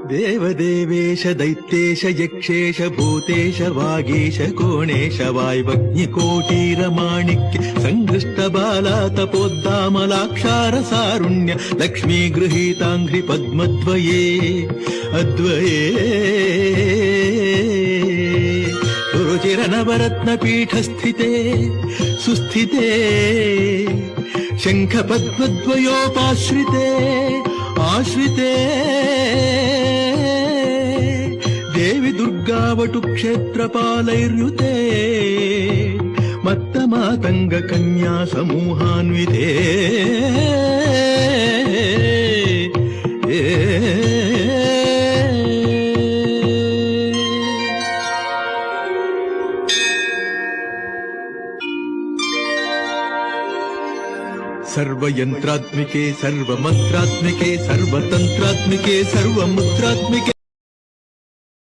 देवदेवेश दैत्येश यक्षेश Bhutesh Vagish कोणेश वाय्वग्निकोटीरमाणिक्य संघृष्टबाला तपोद्दामलाक्षारसारुण्य Lakshmi गृहीताङ्घ्रि पद्मद्वये अद्वये रुचिरनवरत्नपीठस्थिते सुस्थिते शङ्खपद्मद्वयोपाश्रिते आश्रिते Devi दुर्गावटु क्षेत्रपालैर्युते मत्तमातंग Kanya समूहान्विते सर्वयंत्रात्मिके सर्वमंत्रात्मिके सर्वतंत्रात्मिके सर्वमुद्रात्मिके